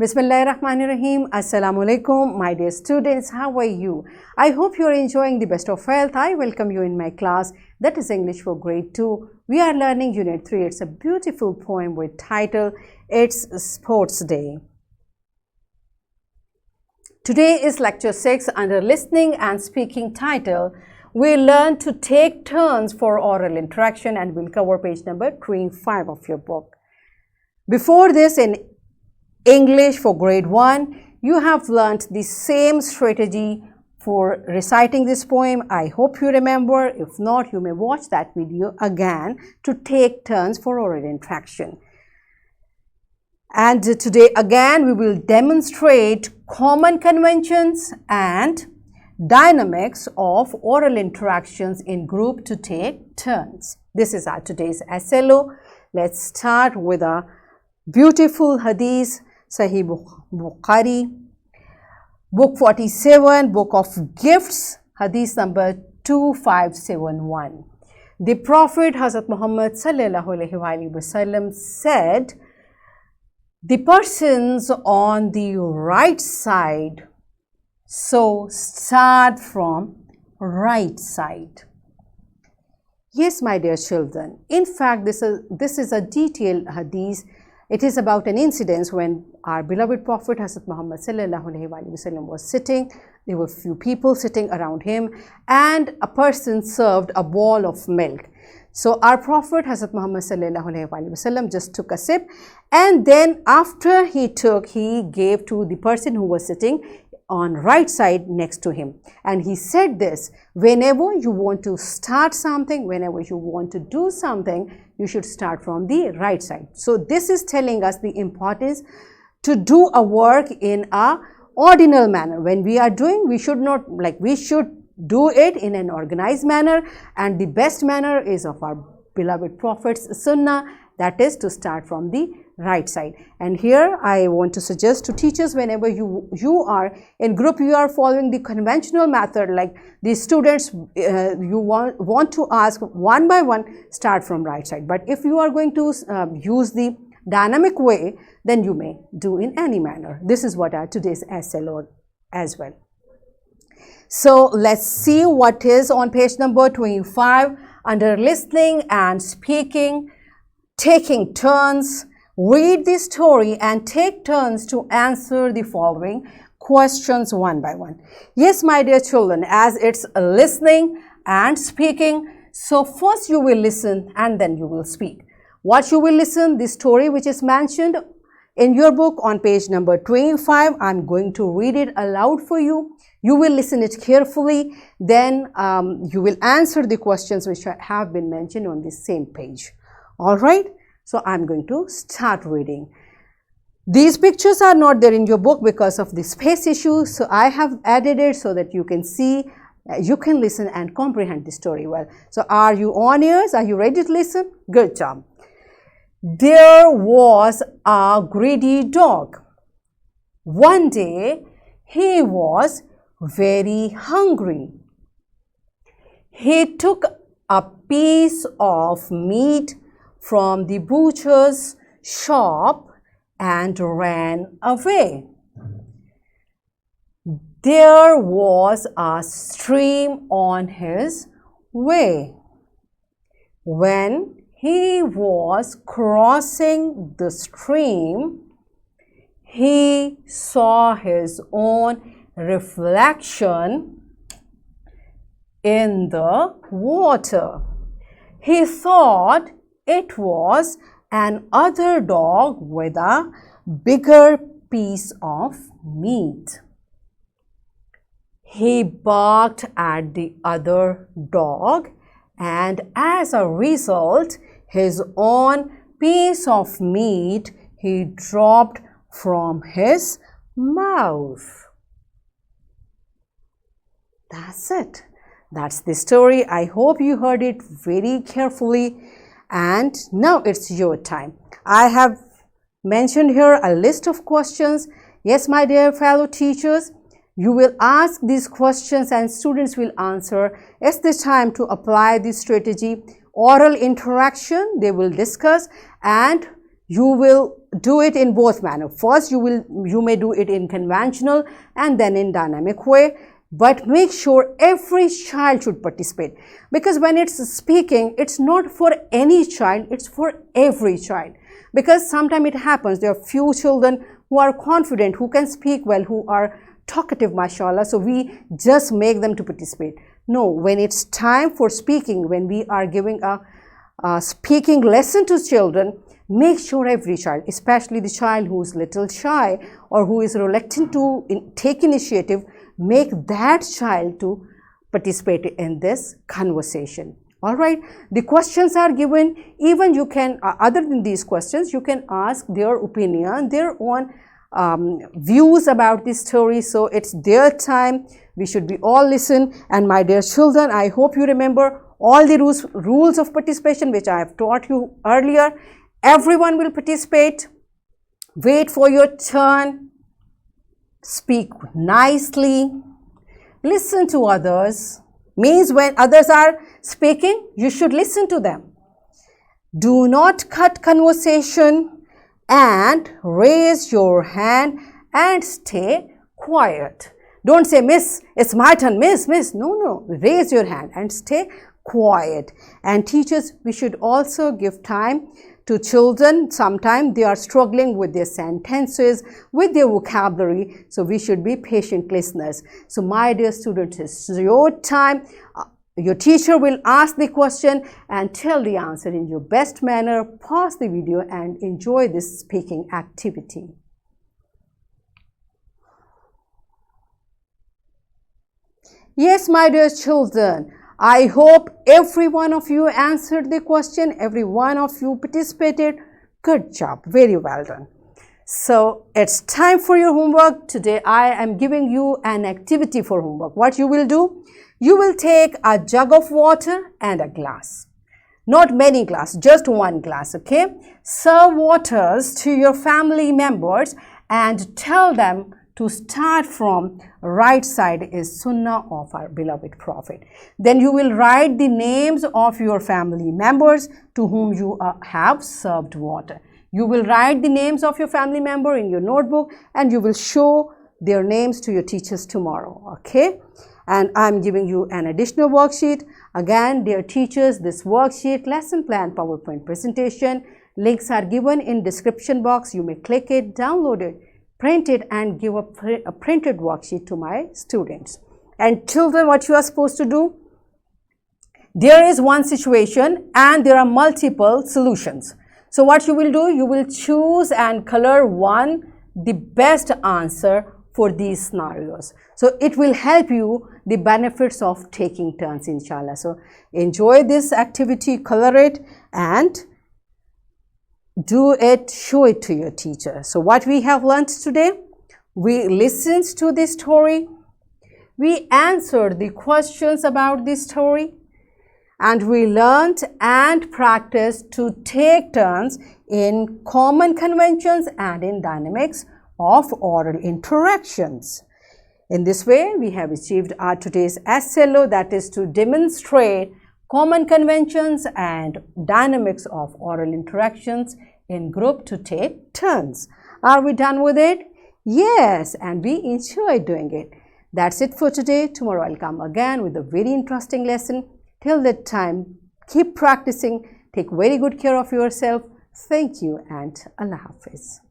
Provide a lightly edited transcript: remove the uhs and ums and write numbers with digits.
Bismillahirrahmanirrahim. Assalamu alaikum, my dear students. How are you? I hope you are enjoying the best of health. I welcome you in my class, that is English for Grade 2. We are learning Unit 3. It's a beautiful poem with title, It's Sports Day. Today is Lecture 6 under Listening and Speaking title. We learn to take turns for oral interaction and we'll cover page number 25 of your book. Before this, in English for Grade 1, you have learnt the same strategy for reciting this poem. I hope you remember. If not, you may watch that video again to take turns for oral interaction. And today again we will demonstrate common conventions and dynamics of oral interactions in group to take turns. This is our today's SLO. Let's start with a beautiful hadith, Sahih Bukhari, book 47, book of gifts, hadith number 2571. The Prophet Hazrat Muhammad sallallahu alaihi wasallam said, the persons on the right side, so start from right side. Yes, my dear children, in fact this is a detailed hadith. It is about an incident when our beloved Prophet Hazrat Muhammad sallallahu alaihi wasallam was sitting. There were few people sitting around him and a person served a bowl of milk. So our Prophet Hazrat Muhammad sallallahu alaihi wasallam just took a sip, and then after he gave to the person who was sitting on right side next to him. And he said this: whenever you want to start something, whenever you want to do something, you should start from the right side. So this is telling us the importance to do a work in a ordinal manner. When we are doing, we should do it in an organized manner, and the best manner is of our beloved Prophet's sunnah, that is to start from the right side. And here I want to suggest to teachers, whenever you are in group, you are following the conventional method, like the students you want to ask one by one, start from right side. But if you are going to use the dynamic way, then you may do in any manner. This is what our today's SLO as well. So let's see what is on page number 25 under listening and speaking, taking turns. Read the story and take turns to answer the following questions one by one. Yes, my dear children, as it's listening and speaking, so first you will listen and then you will speak. What you will listen? The story which is mentioned in your book on page number 25. I'm going to read it aloud for you. You will listen it carefully. Then you will answer the questions which have been mentioned on this same page. All right. So I'm going to start reading. These pictures are not there in your book because of the space issue. So I have added it so that you can see, you can listen and comprehend the story well. So are you on ears? Are you ready to listen? Good job. There was a greedy dog. One day he was very hungry. He took a piece of meat from the butcher's shop and ran away. There was a stream on his way. When he was crossing the stream, he saw his own reflection in the water. He thought it was another dog with a bigger piece of meat. He barked at the other dog, and as a result, his own piece of meat he dropped from his mouth. That's it. That's the story. I hope you heard it very carefully. And now it's your time. I have mentioned here a list of questions. Yes, my dear fellow teachers, you will ask these questions and students will answer. It's the time to apply this strategy. Oral interaction, they will discuss, and you will do it in both manner. First, you may do it in conventional and then in dynamic way, but make sure every child should participate, because when it's speaking, it's not for any child, it's for every child. Because sometimes it happens, there are few children who are confident, who can speak well, who are talkative, mashallah, so we just make them to participate. No, when it's time for speaking, when we are giving a speaking lesson to children, make sure every child, especially the child who is little shy or who is reluctant to take initiative, make that child to participate in this conversation. All right, the questions are given. Even you can, other than these questions, you can ask their opinion, their own views about this story. So it's their time. We should be all listen. And my dear children, I hope you remember all the rules of participation which I have taught you earlier. Everyone will participate. Wait for your turn. Speak nicely. Listen to others. Means when others are speaking, you should listen to them. Do not cut conversation and raise your hand and stay quiet. Don't say, Miss, it's my turn, Miss. No. Raise your hand and stay quiet. And teachers, we should also give time to children. Sometimes they are struggling with their sentences, with their vocabulary. So we should be patient listeners. So my dear students, it's your time. Your teacher will ask the question and tell the answer in your best manner. Pause the video and enjoy this speaking activity. Yes, my dear children, I hope every one of you answered the question. Every one of you participated. Good job. Very well done. So it's time for your homework. Today I am giving you an activity for homework. What you will do? You will take a jug of water and a glass. Not many glasses, just one glass, okay? Serve waters to your family members and tell them to start from right side is Sunnah of our beloved Prophet. Then you will write the names of your family members to whom you have served water. You will write the names of your family member in your notebook and you will show their names to your teachers tomorrow, okay? And I'm giving you an additional worksheet. Again, dear teachers, this worksheet, lesson plan, PowerPoint presentation, links are given in description box. You may click it, download it, print it and give a printed worksheet to my students. And children, what you are supposed to do? There is one situation and there are multiple solutions. So what you will do? You will choose and color the best answer for these scenarios. So it will help you the benefits of taking turns, inshallah. So enjoy this activity, color it and do it, show it to your teacher. So what we have learned today, we listened to the story, we answered the questions about the story, and we learned and practiced to take turns in common conventions and in dynamics of oral interactions. In this way, we have achieved our today's SLO, that is to demonstrate common conventions and dynamics of oral interactions in group to take turns. Are we done with it? Yes, and we enjoyed doing it. That's it for today. Tomorrow I'll come again with a very interesting lesson. Till that time, keep practicing. Take very good care of yourself. Thank you and Allah Hafiz.